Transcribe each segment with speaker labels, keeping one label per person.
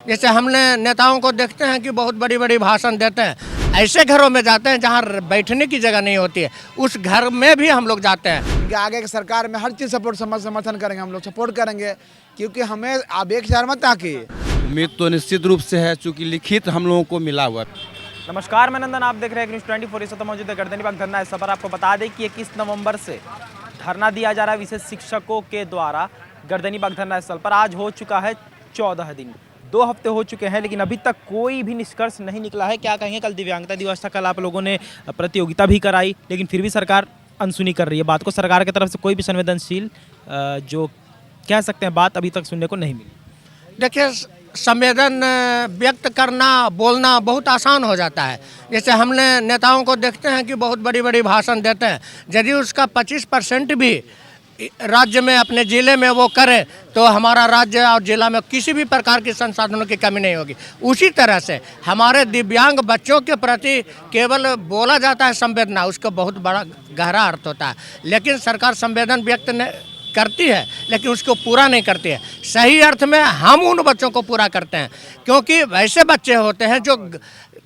Speaker 1: जैसे हमने नेताओं को देखते हैं कि बहुत बड़ी बड़ी भाषण देते हैं, ऐसे घरों में जाते हैं जहाँ बैठने की जगह नहीं होती है, उस घर में भी हम लोग जाते हैं।
Speaker 2: आगे की सरकार में हर चीज़ समर्थन करेंगे, हम लोग सपोर्ट करेंगे, क्योंकि हमें अब एक शहर मत ताकि
Speaker 3: उम्मीद तो निश्चित रूप से है, चूँकि लिखित हम लोगों को मिला हुआ।
Speaker 4: नमस्कार, मैं नंदन, आप देख रहे हैं न्यूज़ 24। इस वक्त मौजूद है गर्दनी बाग धरना स्थल पर। आपको बता दें कि 21 नवंबर से धरना दिया जा रहा है विशेष शिक्षकों के द्वारा गर्दनी बाग धरना स्थल पर। आज हो चुका है 14 दिन, 2 हफ्ते हो चुके हैं, लेकिन अभी तक कोई भी निष्कर्ष नहीं निकला है। क्या कहेंगे, कल दिव्यांगता दिवस था, कल आप लोगों ने प्रतियोगिता भी कराई, लेकिन फिर भी सरकार अनसुनी कर रही है बात को। सरकार की तरफ से कोई भी संवेदनशील जो कह सकते हैं बात अभी तक सुनने को नहीं मिली।
Speaker 1: देखिए, संवेदन व्यक्त करना, बोलना बहुत आसान हो जाता है। जैसे हमने नेताओं को देखते हैं कि बहुत बड़ी बड़ी भाषण देते हैं, यदि उसका 25% भी राज्य में, अपने ज़िले में वो करे तो हमारा राज्य और ज़िला में किसी भी प्रकार की संसाधनों की कमी नहीं होगी। उसी तरह से हमारे दिव्यांग बच्चों के प्रति केवल बोला जाता है संवेदना, उसका बहुत बड़ा गहरा अर्थ होता है, लेकिन सरकार संवेदन व्यक्त करती है लेकिन उसको पूरा नहीं करती है। सही अर्थ में हम उन बच्चों को पूरा करते हैं, क्योंकि वैसे बच्चे होते हैं जो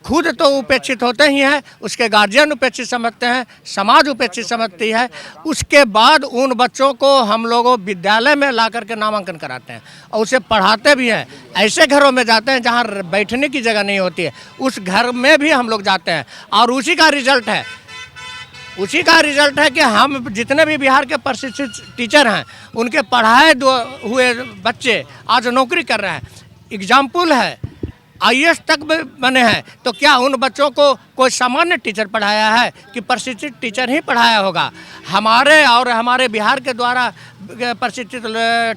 Speaker 1: खुद तो उपेक्षित होते ही हैं, उसके गार्जियन उपेक्षित समझते हैं, समाज उपेक्षित समझती है। उसके बाद उन बच्चों को हम लोगों विद्यालय में ला करके नामांकन कराते हैं और उसे पढ़ाते भी हैं। ऐसे घरों में जाते हैं जहाँ बैठने की जगह नहीं होती है, उस घर में भी हम लोग जाते हैं और उसी का रिजल्ट है कि हम जितने भी बिहार के प्रशिक्षित टीचर हैं, उनके पढ़ाए हुए बच्चे आज नौकरी कर रहे हैं। एग्जाम्पल है, IAS तक बने हैं। तो क्या उन बच्चों को कोई सामान्य टीचर पढ़ाया है कि प्रशिक्षित टीचर ही पढ़ाया होगा? हमारे बिहार के द्वारा प्रशिक्षित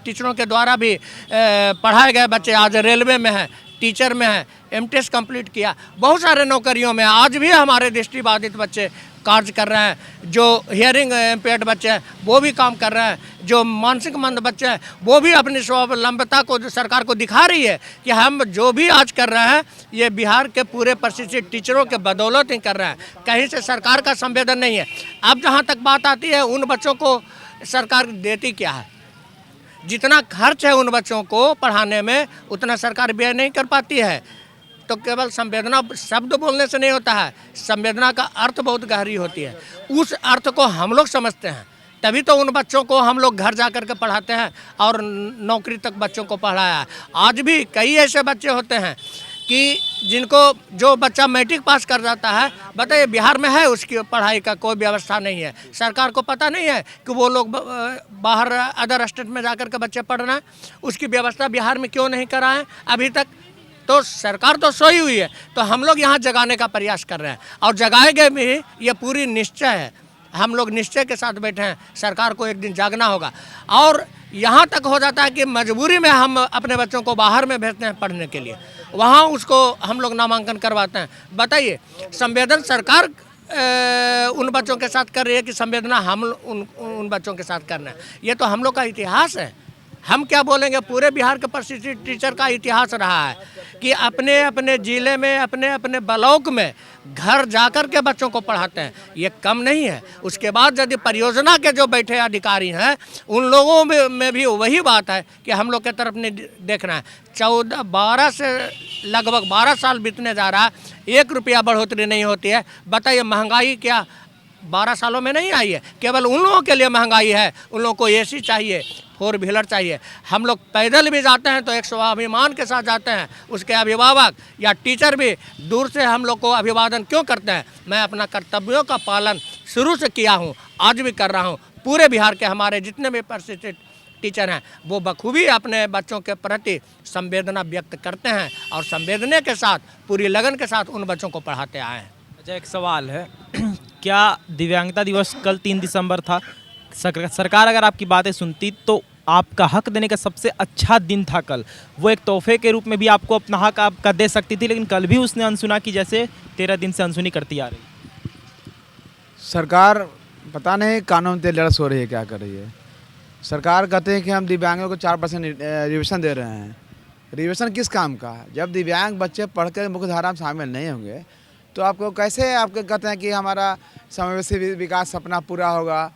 Speaker 1: टीचरों के द्वारा भी पढ़ाए गए बच्चे आज रेलवे में हैं, टीचर में हैं, MTS कंप्लीट किया, बहुत सारे नौकरियों में आज भी हमारे दृष्टिबाधित बच्चे कार्य कर रहे हैं। जो हियरिंग इम्पेयर्ड बच्चे हैं वो भी काम कर रहे हैं, जो मानसिक मंद बच्चे हैं वो भी अपनी स्वावलंबता को सरकार को दिखा रही है कि हम जो भी आज कर रहे हैं ये बिहार के पूरे प्रशिक्षित टीचरों के बदौलत ही कर रहे हैं, कहीं से सरकार का संवेदन नहीं है। अब जहाँ तक बात आती है, उन बच्चों को सरकार देती क्या है? जितना खर्च है उन बच्चों को पढ़ाने में, उतना सरकार व्यय नहीं कर पाती है। तो केवल संवेदना शब्द बोलने से नहीं होता है, संवेदना का अर्थ बहुत गहरी होती है। उस अर्थ को हम लोग समझते हैं, तभी तो उन बच्चों को हम लोग घर जा कर के पढ़ाते हैं और नौकरी तक बच्चों को पढ़ाया है। आज भी कई ऐसे बच्चे होते हैं कि जो बच्चा मैट्रिक पास कर जाता है, बताइए बिहार में है उसकी पढ़ाई का कोई व्यवस्था नहीं है। सरकार को पता नहीं है कि वो लोग बाहर अदर स्टेट में जा कर के बच्चे पढ़ रहे हैं, उसकी व्यवस्था बिहार में क्यों नहीं करा है अभी तक? तो सरकार तो सोई हुई है, तो हम लोग यहाँ जगाने का प्रयास कर रहे हैं और जगाएंगे भी। ये पूरी निश्चय है, हम लोग निश्चय के साथ बैठे हैं, सरकार को एक दिन जागना होगा। और यहाँ तक हो जाता है कि मजबूरी में हम अपने बच्चों को बाहर में भेजते हैं पढ़ने के लिए, वहाँ उसको हम लोग नामांकन करवाते हैं। बताइए, संवेदन सरकार उन बच्चों के साथ कर रही है कि संवेदना हम उन बच्चों के साथ करना है? ये तो हम लोग का इतिहास है। हम क्या बोलेंगे, पूरे बिहार के प्रशिक्षित टीचर का इतिहास रहा है कि अपने अपने ज़िले में, अपने अपने ब्लॉक में घर जाकर के बच्चों को पढ़ाते हैं। ये कम नहीं है। उसके बाद यदि परियोजना के जो बैठे अधिकारी हैं, उन लोगों में भी वही बात है कि हम लोग के तरफ नहीं देखना है। 12 से लगभग 12 साल बीतने जा रहा है, 1 रुपया बढ़ोतरी नहीं होती है। बताइए, महंगाई क्या 12 सालों में नहीं आई है? केवल उन लोगों के लिए महंगाई है, उन लोगों को AC चाहिए, 4 व्हीलर चाहिए। हम लोग पैदल भी जाते हैं तो एक स्वाभिमान के साथ जाते हैं। उसके अभिभावक या टीचर भी दूर से हम लोग को अभिवादन क्यों करते हैं? मैं अपना कर्तव्यों का पालन शुरू से किया हूँ, आज भी कर रहा हूँ। पूरे बिहार के हमारे जितने भी प्रशिक्षित टीचर हैं वो बखूबी अपने बच्चों के प्रति संवेदना व्यक्त करते हैं और संवेदना के साथ, पूरी लगन के साथ उन बच्चों को पढ़ाते आए हैं।
Speaker 4: अच्छा, एक सवाल है क्या दिव्यांगता दिवस कल 3 दिसंबर था, सरकार अगर आपकी बातें सुनती तो आपका हक देने का सबसे अच्छा दिन था कल, वो एक तोहफे के रूप में भी आपको अपना हक आपका दे सकती थी, लेकिन कल भी उसने अनसुना की, जैसे 13 दिन से अनसुनी करती आ रही।
Speaker 2: सरकार पता नहीं कानून से लड़ सो रही है, क्या कर रही है। सरकार कहते हैं कि हम दिव्यांगों को 4% रिजर्वेशन दे रहे हैं। रिजर्वेशन किस काम का? जब दिव्यांग बच्चे पढ़ कर मुख्य धारा में शामिल नहीं होंगे तो आपको कैसे आपके कहते हैं कि हमारा समावेशी विकास सपना पूरा होगा?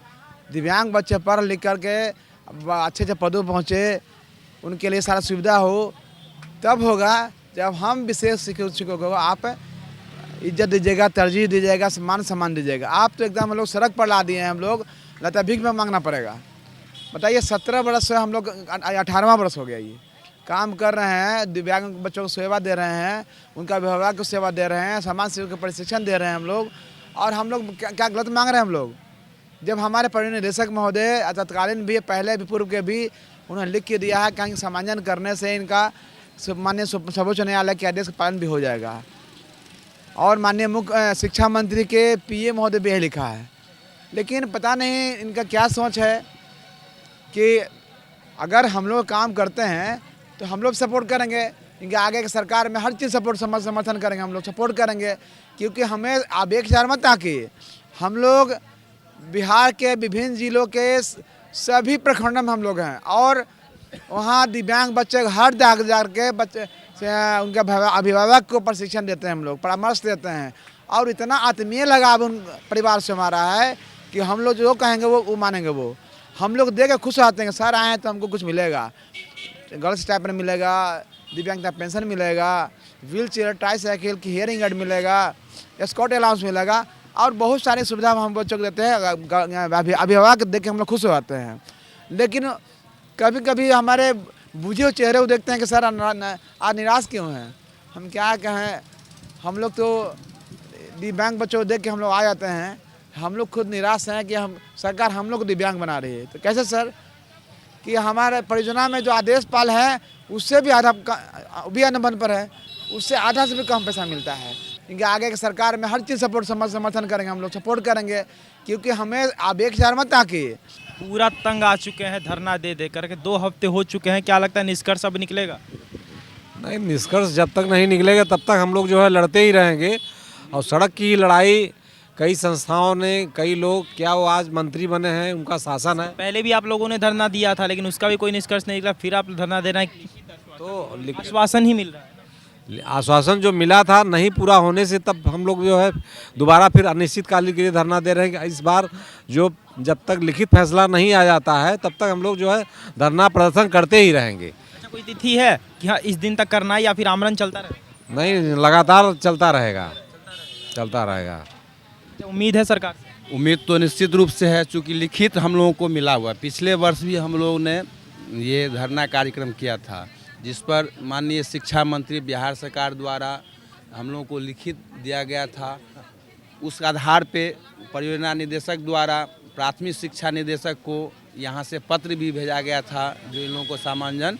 Speaker 2: दिव्यांग बच्चे पढ़ लिख करके अच्छे अच्छे पदों पहुँचे, उनके लिए सारा सुविधा हो, तब होगा। जब हम विशेष शिक्षकों को आप इज्जत दीजिएगा, तरजीह दीजिएगा, सम्मान दीजिएगा। आप तो एकदम हम लोग सड़क पर ला दिए हैं, हम लोग लता भीख में मांगना पड़ेगा। बताइए 17 वर्ष से हम लोग 18वां वर्ष हो गया, ये काम कर रहे हैं, दिव्यांग बच्चों को सेवा दे रहे हैं, उनका अभिभावक को सेवा दे रहे हैं, समाज सेवा का प्रशिक्षण दे रहे हैं हम लोग। और हम लोग क्या गलत मांग रहे हैं हम लोग? जब हमारे परिनिदेशक महोदय तत्कालीन भी, पहले भी, पूर्व के भी, उन्होंने लिख के दिया है कहीं समायोजन करने से इनका माननीय सर्वोच्च न्यायालय के आदेश का पालन भी हो जाएगा। और माननीय मुख्य शिक्षा मंत्री के पीए महोदय भी यही लिखा है। लेकिन पता नहीं इनका क्या सोच है कि अगर हम लोग काम करते हैं तो हम लोग सपोर्ट करेंगे, इनके आगे की सरकार में हर चीज़ सपोर्ट समर्थन करेंगे, हम लोग सपोर्ट करेंगे। क्योंकि हमें आप एक विचार मत ताकि हम लोग बिहार के विभिन्न जिलों के सभी प्रखंडों में हम लोग हैं और वहाँ दिव्यांग बच्चे हर जा के बच्चे उनके अभिभावक को प्रशिक्षण देते हैं, हम लोग परामर्श देते हैं। और इतना आत्मीय लगाव उन परिवार से हमारा है कि हम लोग जो कहेंगे वो मानेंगे। वो हम लोग देख के खुश आते हैं, सर आए हैं तो हमको कुछ मिलेगा, गर्ल्स स्टाइपेंड मिलेगा, दिव्यांगता पेंशन मिलेगा, व्हील चेयर, ट्राईसाइकिल की हियरिंग एड मिलेगा, एस्कॉर्ट अलाउंस मिलेगा और बहुत सारी सुविधा हम बच्चों को देते हैं। अभिभावक देख के हम लोग खुश हो जाते हैं। लेकिन कभी कभी हमारे बुझे हुए चेहरे को देखते हैं कि सर आज निराश क्यों हैं। हम क्या कहें, हम लोग तो दिव्यांग बच्चों को देख के हम लोग आ जाते हैं। हम लोग खुद निराश हैं कि हम सरकार हम लोग को दिव्यांग बना रही है। तो कैसे सर कि हमारे परियोजना में जो आदेश पाल है उससे भी आधा भी अनुबंध पर है, उससे आधा से भी कम पैसा मिलता है। इनके आगे की सरकार में हर चीज़ सपोर्ट समर्थन करेंगे, हम लोग सपोर्ट करेंगे। क्योंकि हमें आप एक विचार मत ताकि
Speaker 4: पूरा तंग आ चुके हैं धरना दे करके, 2 हफ्ते हो चुके हैं। क्या लगता है निष्कर्ष अब निकलेगा?
Speaker 5: नहीं, निष्कर्ष जब तक नहीं निकलेगा तब तक हम लोग जो है लड़ते ही रहेंगे। और सड़क की लड़ाई कई संस्थाओं ने, कई लोग, क्या वो आज मंत्री बने हैं, उनका शासन है।
Speaker 4: पहले भी आप लोगों ने धरना दिया था लेकिन उसका भी कोई निष्कर्ष नहीं निकला, फिर आप धरना दे रहे हैं।
Speaker 5: तो
Speaker 4: आश्वासन ही मिल रहा है।
Speaker 5: आश्वासन जो मिला था नहीं पूरा होने से तब हम लोग जो है दोबारा फिर अनिश्चितकाल के लिए धरना दे रहे हैं कि इस बार जो जब तक लिखित फैसला नहीं आ जाता है तब तक हम लोग जो है धरना प्रदर्शन करते ही रहेंगे।
Speaker 4: अच्छा, कोई तिथि है कि हाँ इस दिन तक करना है या फिर आमरण चलता रहेगा?
Speaker 5: नहीं, लगातार चलता रहेगा।
Speaker 4: उम्मीद है सरकार से?
Speaker 3: उम्मीद तो निश्चित रूप से है, चूँकि लिखित हम लोगों को मिला हुआ। पिछले वर्ष भी हम लोगों ने ये धरना कार्यक्रम किया था जिस पर माननीय शिक्षा मंत्री बिहार सरकार द्वारा हम लोगों को लिखित दिया गया था। उस आधार पे परियोजना निदेशक द्वारा प्राथमिक शिक्षा निदेशक को यहाँ से पत्र भी भेजा गया था जो इन लोगों को समायोजन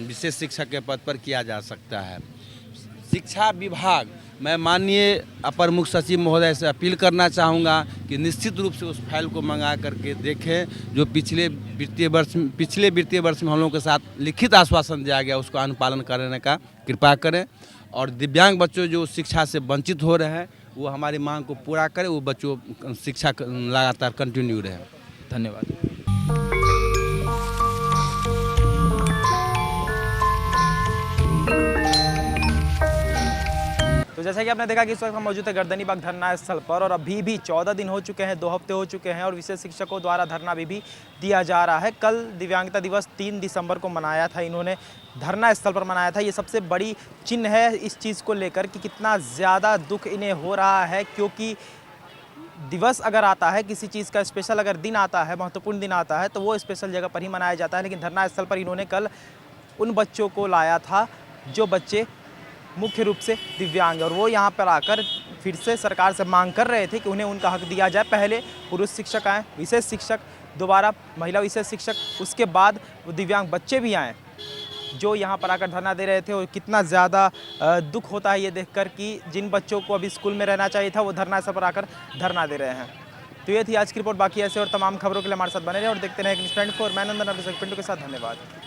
Speaker 3: विशेष शिक्षक के पद पर किया जा सकता है। शिक्षा विभाग, मैं माननीय अपर मुख्य सचिव महोदय से अपील करना चाहूँगा कि निश्चित रूप से उस फाइल को मंगा करके देखें जो पिछले वित्तीय वर्ष में हम लोगों के साथ लिखित आश्वासन दिया गया उसको अनुपालन करने का कृपा करें। और दिव्यांग बच्चों जो शिक्षा से वंचित हो रहे हैं वो हमारी मांग को पूरा करें, वो बच्चों शिक्षा लगातार कंटिन्यू रहे।
Speaker 4: धन्यवाद। तो जैसा कि आपने देखा कि इस वक्त हम मौजूद है गर्दनीबाग धरना स्थल पर और अभी भी 14 दिन हो चुके हैं, 2 हफ्ते हो चुके हैं और विशेष शिक्षकों द्वारा धरना अभी भी दिया जा रहा है। कल दिव्यांगता दिवस 3 दिसंबर को मनाया था, इन्होंने धरना स्थल पर मनाया था। ये सबसे बड़ी चिन्ह है इस चीज़ को लेकर कि कितना ज़्यादा दुख इन्हें हो रहा है। क्योंकि दिवस अगर आता है, किसी चीज़ का स्पेशल अगर दिन आता है, महत्वपूर्ण दिन आता है तो वो स्पेशल जगह पर ही मनाया जाता है। लेकिन धरना स्थल पर इन्होंने कल उन बच्चों को लाया था जो बच्चे मुख्य रूप से दिव्यांग है और वो यहाँ पर आकर फिर से सरकार से मांग कर रहे थे कि उन्हें उनका हक दिया जाए। पहले पुरुष शिक्षक आए, विशेष शिक्षक, दोबारा महिला विशेष शिक्षक, उसके बाद वो दिव्यांग बच्चे भी आए जो यहाँ पर आकर धरना दे रहे थे। और कितना ज़्यादा दुख होता है ये देखकर कि जिन बच्चों को अभी स्कूल में रहना चाहिए था वो धरना स्थल पर आकर धरना दे रहे हैं। तो ये थी आज की रिपोर्ट। बाकी ऐसे और तमाम खबरों के लिए हमारे साथ बने रहे और देखते रहे न्यूज़ 24। मैं नंदन पिंटू के साथ। धन्यवाद।